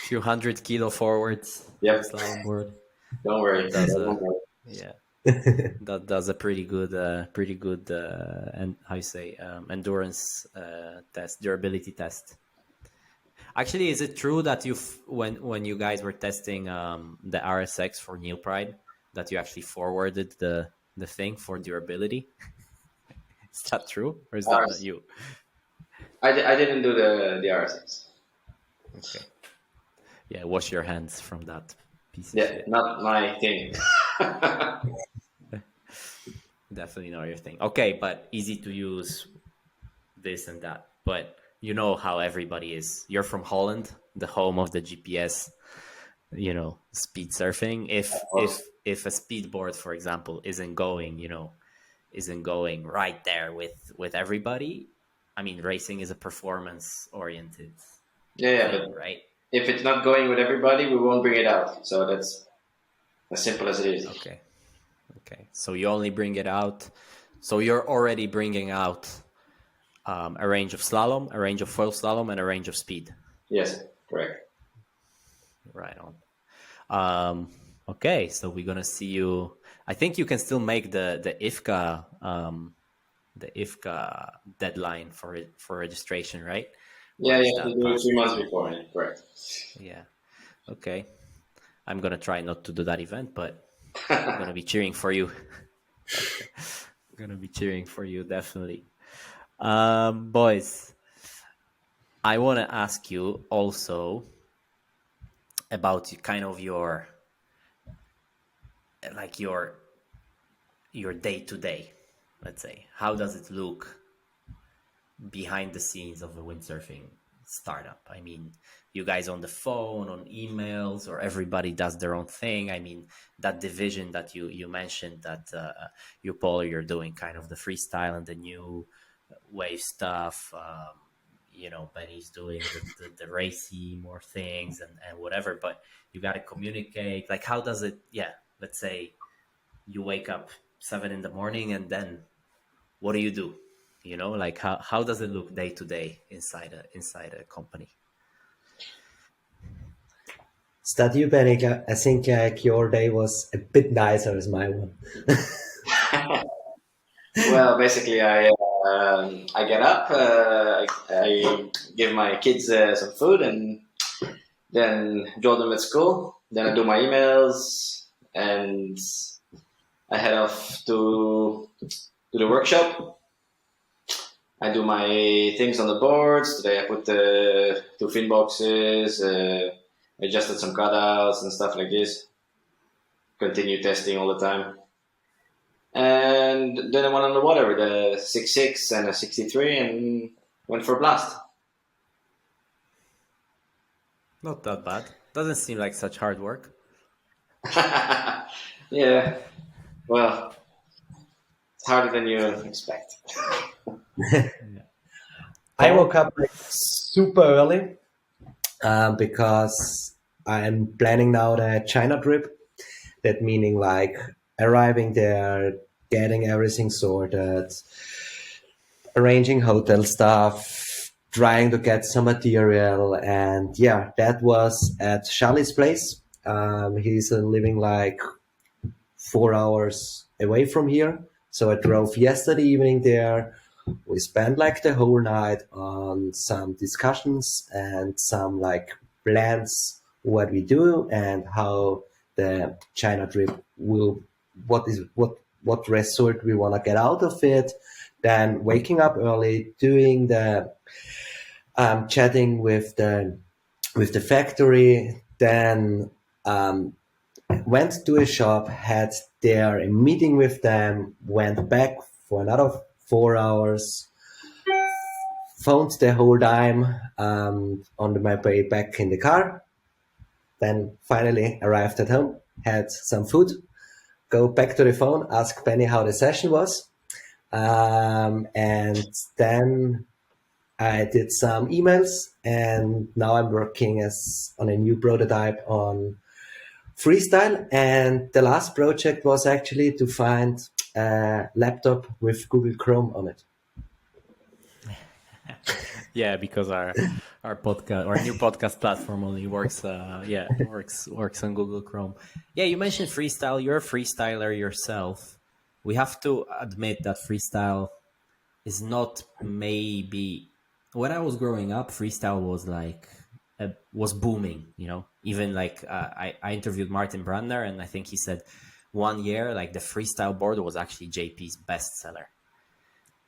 F: few 100 kilo forwards.
A: Yep.
F: Slalom board.
A: Don't worry.
F: Yeah. That does a pretty good and how you say endurance test, durability test. Actually, is it true that when you guys were testing the RSX for Neil Pride, that you actually forwarded the thing for durability? Is that true, or is that not you?
A: I didn't do the RSX.
F: Okay. Yeah, wash your hands from that piece of
A: Yeah,
F: shit.
A: not my thing.
F: Definitely not your thing. Okay, but easy to use, this and that. But you know how everybody is. You're from Holland, the home of the GPS, speed surfing. If a speed board, for example, isn't going right there with everybody, I mean, racing is a performance oriented
A: Yeah,
F: thing,
A: but
F: right?
A: if it's not going with everybody, we won't bring it out. So that's as simple as it is.
F: Okay. So you only bring it out. So you're already bringing out a range of slalom, a range of foil slalom, and a range of speed.
A: Yes, correct.
F: Right on. Okay, so we're gonna see you. I think you can still make the IFCA deadline for registration, right?
A: Yeah, you have to do it 3 months before. Yeah, correct.
F: Yeah. Okay. I'm gonna try not to do that event, but I'm gonna be cheering for you. Gonna be cheering for you, definitely. Boys, I want to ask you also about kind of your day to day. Let's say, how does it look behind the scenes of a windsurfing startup? I mean, you guys on the phone, on emails, or everybody does their own thing? I mean, that division that you mentioned that you, Paul, you're doing kind of the freestyle and the new wave stuff. Benny's doing the racy more things and whatever, but you got to communicate. Like, how does it, let's say you wake up 7 a.m. and then what do? Like how does it look day to day inside a company?
G: Start you, Benny. I think like your day was a bit nicer as my one.
A: Well, basically, I get up, I give my kids some food, and then draw them at school. Then I do my emails, and I head off to the workshop. I do my things on the boards. Today I put the 2 fin boxes, adjusted some cutouts and stuff like this. Continue testing all the time. And then I went on the water with a 6.6 and a 63 and went for a blast.
F: Not that bad. Doesn't seem like such hard work.
A: Yeah. Well, it's harder than you expect.
G: I woke up like super early because I'm planning now the China trip. That meaning like arriving there, getting everything sorted, arranging hotel stuff, trying to get some material. And yeah, that was at Charlie's place. He's living like 4 hours away from here. So I drove yesterday evening there. We spent like the whole night on some discussions and some like plans, what we do and how the China trip will, what result we want to get out of it. Then waking up early, doing the chatting with the factory. Then went to a shop, had there a meeting with them, went back for another 4 hours, phoned the whole time on my way back in the car. Then finally arrived at home, had some food, go back to the phone, ask Benny how the session was. And then I did some emails, and now I'm working on a new prototype on Freestyle. And the last project was actually to find a laptop with Google Chrome on it.
F: Yeah, because our podcast, our new podcast platform only works. Works on Google Chrome. Yeah, you mentioned freestyle. You're a freestyler yourself. We have to admit that freestyle is not maybe. When I was growing up, freestyle was like was booming. Even like I interviewed Martin Brandner, and I think he said 1 year like the freestyle board was actually JP's bestseller.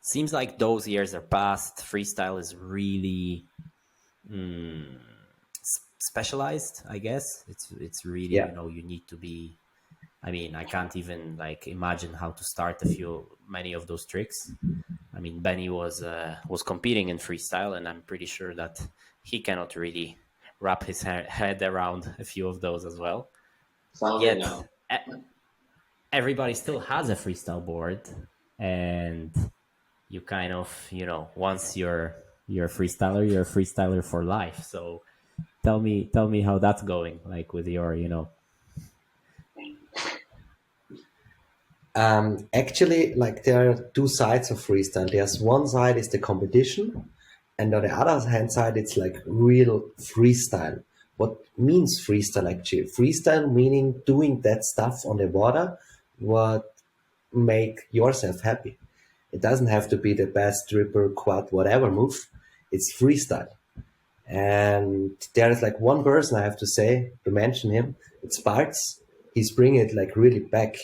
F: Seems like those years are past. Freestyle is really specialized, I guess. It's really, you need to be, I mean, I can't even like imagine how to start many of those tricks. I mean, Benny was competing in freestyle, and I'm pretty sure that he cannot really wrap his head around a few of those as well. Yet, everybody still has a freestyle board, and you kind of, once you're a freestyler, you're a freestyler for life. So tell me how that's going, like with your,
G: Actually, like there are 2 sides of freestyle. There's one side is the competition, and on the other hand side, it's like real freestyle. What means freestyle actually? Freestyle meaning doing that stuff on the water, what make yourself happy. It doesn't have to be the best triple, quad, whatever move. It's freestyle. And there is like one person I have to say, to mention him, it's Bart's. He's bringing it like really back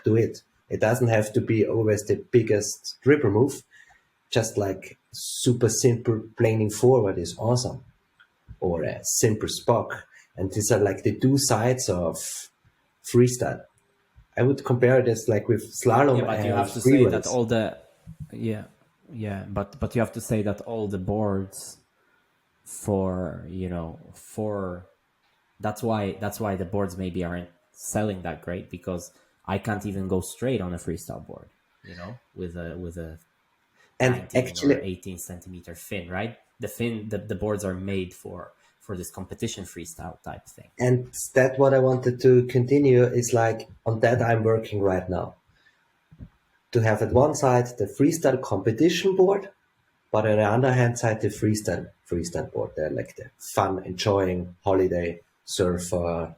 G: to it. It doesn't have to be always the biggest triple move. just like super simple planing forward is awesome, or a simple spock. And these are like the two sides of freestyle. I would compare this like with slalom.
F: Yeah, but
G: and
F: you have to
G: free
F: say that
G: race.
F: all the but you have to say that all the boards for that's why the boards maybe aren't selling that great, because I can't even go straight on a freestyle board, with a
G: And
F: 19
G: actually,
F: or 18 centimeter fin, right? The boards are made for this competition freestyle type thing.
G: and that's what I wanted to continue is like on that I'm working right now. To have at one side the freestyle competition board, but on the other hand side the freestyle board. They're like the fun, enjoying holiday surfer,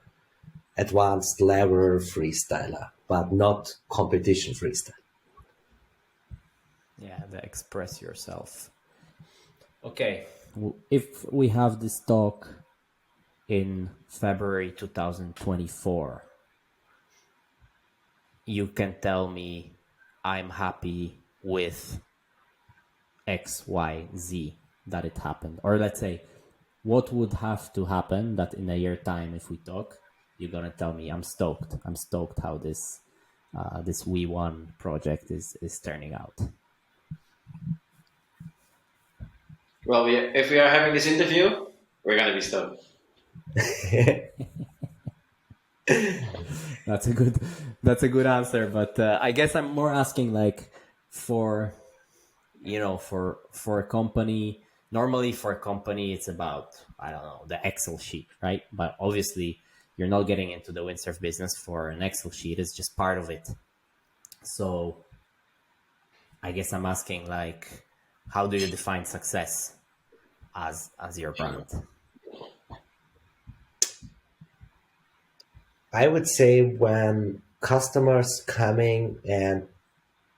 G: advanced level freestyler, but not competition freestyle.
F: Yeah, the express yourself. Okay, if we have this talk in February 2024, you can tell me I'm happy with X, Y, Z that it happened. Or let's say, what would have to happen that in a year time, if we talk, you're going to tell me I'm stoked. I'm stoked how this WeONE project is turning out.
A: Well, if we are having this interview, we're gonna be stoked.
F: That's a good answer, but I guess I'm more asking like for a company. Normally for a company it's about, I don't know, the Excel sheet, right? But obviously you're not getting into the windsurf business for an Excel sheet. It's just part of it. So I guess I'm asking like, how do you define success as your brand?
G: I would say when customers coming and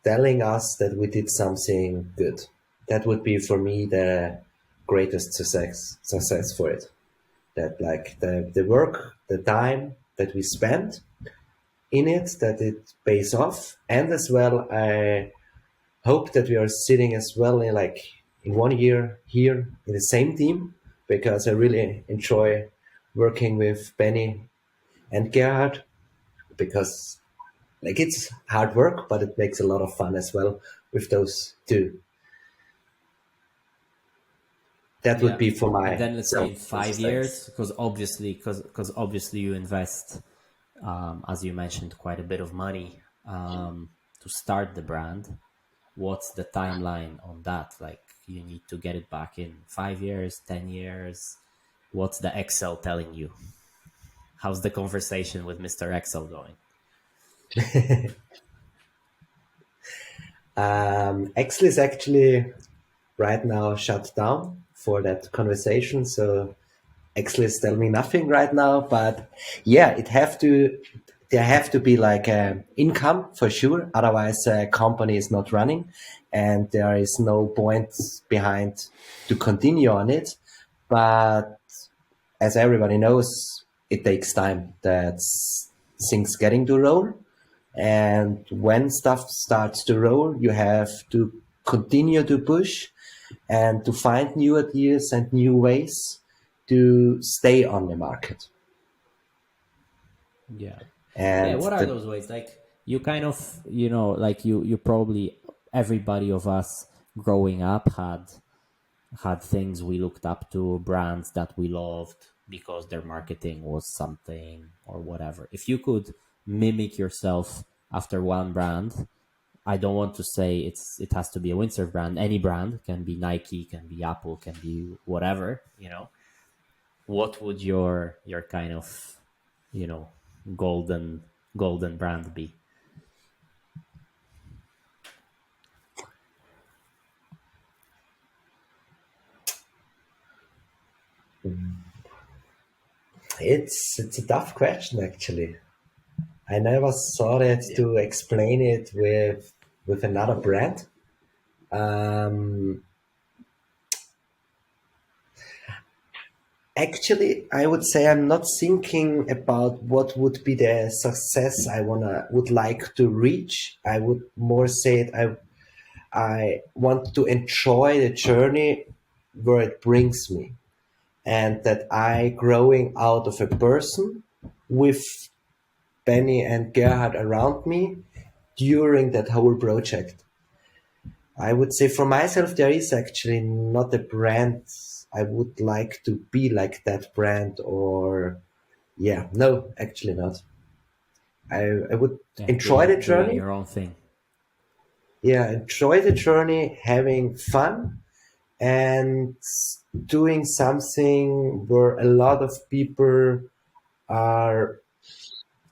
G: telling us that we did something good, that would be for me the greatest success for it. That like the work, the time that we spent in it, that it pays off. And as well, I hope that we are sitting as well in 1 year here in the same team, because I really enjoy working with Benny and Gerhard, because like it's hard work, but it makes a lot of fun as well with those two. That would be for my.
F: And then let's say in 5 years, because obviously you invest, as you mentioned, quite a bit of money to start the brand. What's the timeline on that? Like, you need to get it back in 5 years, 10 years. What's the Excel telling you? How's the conversation with Mr. Excel going?
G: Excel is actually right now shut down for that conversation. So Excel is telling me nothing right now, but yeah, there have to be like an income for sure. Otherwise a company is not running and there is no point behind to continue on it. But as everybody knows, it takes time that things getting to roll. And when stuff starts to roll, you have to continue to push and to find new ideas and new ways to stay on the market.
F: Yeah.
G: And
F: what are those ways? Like, you kind of, like you probably, everybody of us growing up had things we looked up to, brands that we loved because their marketing was something or whatever. If you could mimic yourself after one brand, I don't want to say it has to be a windsurf brand. Any brand, can be Nike, can be Apple, can be whatever, What would your kind of, golden brand be?
G: it's a tough question, actually. I never thought it to explain it with another brand. Actually, I would say I'm not thinking about what would be the success I would like to reach. I would more say it. I want to enjoy the journey where it brings me, and that I growing out of a person with Benny and Gerhard around me during that whole project. I would say for myself, there is actually not a brand I would like to be like that brand, or yeah, no, actually not. I would enjoy the journey.
F: Doing your own thing.
G: Yeah, enjoy the journey, having fun, and doing something where a lot of people are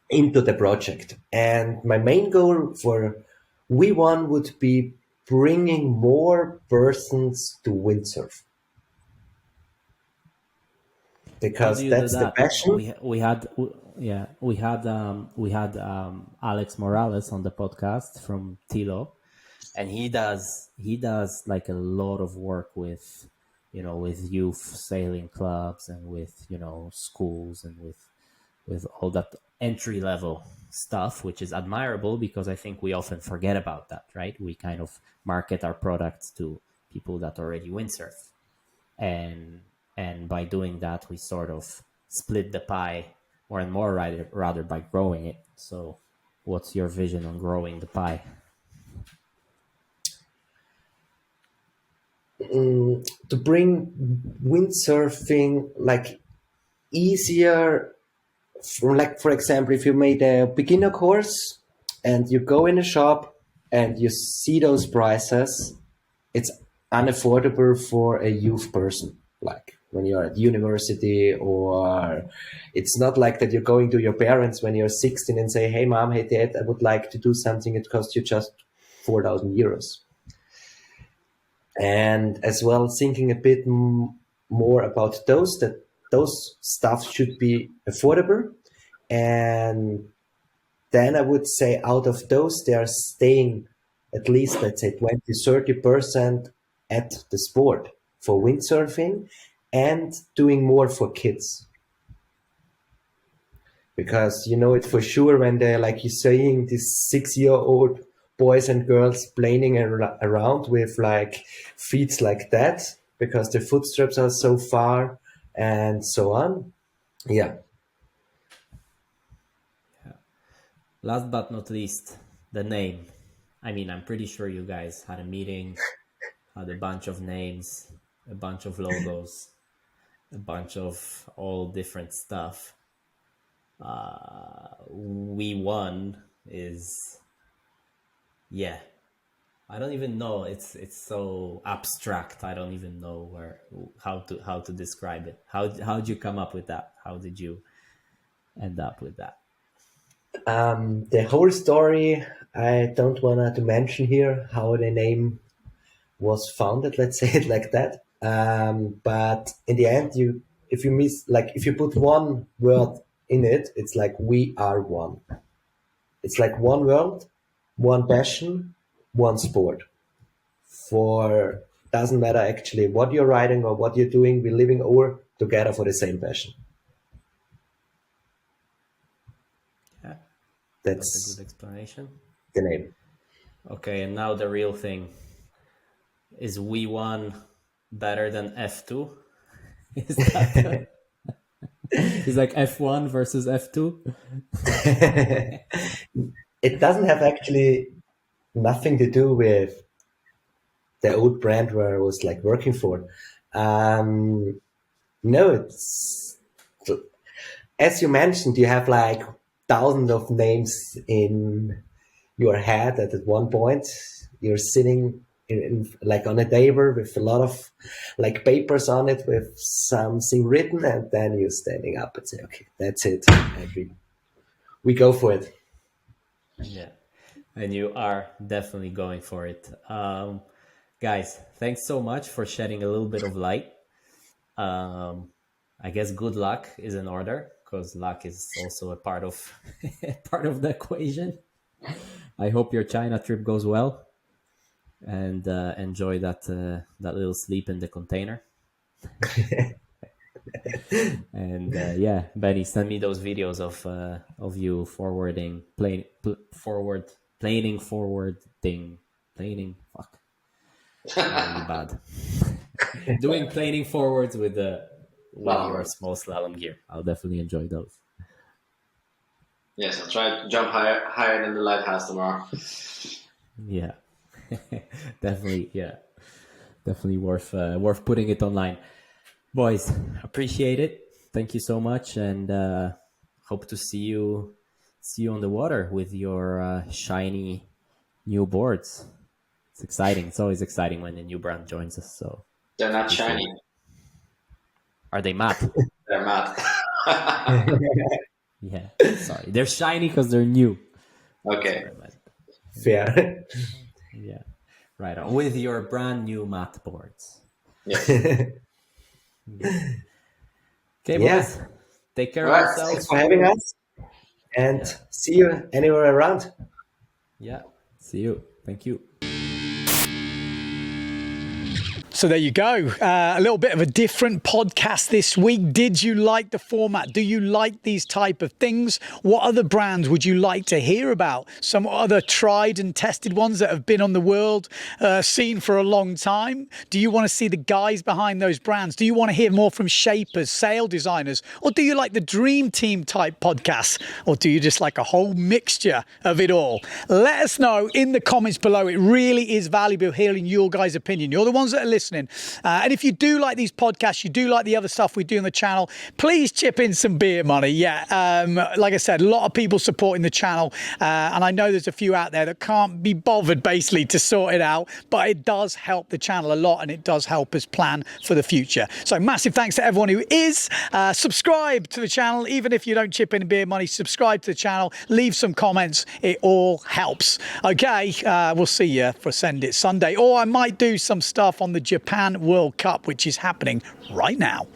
G: into the project. And my main goal for WeONE would be bringing more persons to windsurf, because that's the passion.
F: We had Alex Morales on the podcast from Tilo, and he does like a lot of work with with youth sailing clubs and with schools and with all that entry level stuff, which is admirable, because I think we often forget about that, right? We kind of market our products to people that already windsurf, and by doing that we sort of split the pie more and more, rather by growing it. So what's your vision on growing the pie?
G: To bring windsurfing like easier, for example, if you made a beginner course and you go in a shop and you see those prices, it's unaffordable for a youth person, like when you're at university, or it's not like that you're going to your parents when you're 16 and say, hey mom, hey dad, I would like to do something, it costs you just 4,000 euros. And as well, thinking a bit more about those stuff should be affordable. And then I would say out of those, they are staying at least, let's say 20-30% at the sport for windsurfing, and doing more for kids. Because you know it for sure when they're, like you're saying, these 6-year-old boys and girls playing around with like feet like that, because the foot straps are so far and so on. Yeah.
F: Last but not least, the name. I mean, I'm pretty sure you guys had a meeting, had a bunch of names, a bunch of logos, a bunch of all different stuff. WeONE is, yeah, I don't even know. It's so abstract. I don't even know how to describe it. How did you come up with that? How did you end up with that?
G: The whole story, I don't want to mention here how the name was founded, let's say it like that. But in the end, if you put one word in it, it's like we are one. It's like one world, one passion, one sport. Doesn't matter actually what you're riding or what you're doing, we're living all together for the same passion.
F: Yeah,
G: that's
F: a good explanation.
G: The name.
F: Okay, and now the real thing. Is WeONE better than F2? Is that it's like F1 versus F2?
G: It doesn't have actually nothing to do with the old brand where I was like working for. No, it's, as you mentioned, you have like thousands of names in your head at one point. You're sitting in like on a table with a lot of like papers on it with something written, and then you're standing up and say, okay, that's it. And we go for it.
F: Yeah, and you are definitely going for it. Guys, thanks so much for shedding a little bit of light. I guess good luck is in order, because luck is also a part of the equation. I hope your China trip goes well, and enjoy that little sleep in the container. And yeah, Benny, send me those videos of you planing. Fuck. Really bad. Doing planing forwards with your small slalom gear. I'll definitely enjoy those.
A: Yes, I'll try to jump higher than the lighthouse tomorrow.
F: Yeah, definitely. Yeah, definitely worth putting it online. Boys, appreciate it. Thank you so much, and hope to see you on the water with your shiny new boards. It's exciting. It's always exciting when a new brand joins us. So
A: They're not shiny.
F: Are they matte?
A: They're matte.
F: Yeah, sorry. They're shiny because they're new.
A: Okay.
G: Fair.
F: Yeah, right on. With your brand new matte boards.
A: Yes.
F: Okay,
G: Yeah.
F: boys. Take care
A: All right,
F: of yourselves.
G: Thanks for having us. And see you anywhere around.
F: Yeah, see you. Thank you.
E: So there you go. A little bit of a different podcast this week. Did you like the format? Do you like these type of things? What other brands would you like to hear about? Some other tried and tested ones that have been on the world scene for a long time? Do you want to see the guys behind those brands? Do you want to hear more from shapers, sail designers? Or do you like the dream team type podcasts? Or do you just like a whole mixture of it all? Let us know in the comments below. It really is valuable hearing your guys' opinion. You're the ones that are listening. And if you do like these podcasts, you do like the other stuff we do on the channel, please chip in some beer money. Yeah, like I said, a lot of people supporting the channel. And I know there's a few out there that can't be bothered basically to sort it out. But it does help the channel a lot, and it does help us plan for the future. So massive thanks to everyone who is. Subscribe to the channel. Even if you don't chip in beer money, subscribe to the channel. Leave some comments. It all helps. Okay, we'll see you for Send It Sunday. Or I might do some stuff on the Japan World Cup, which is happening right now.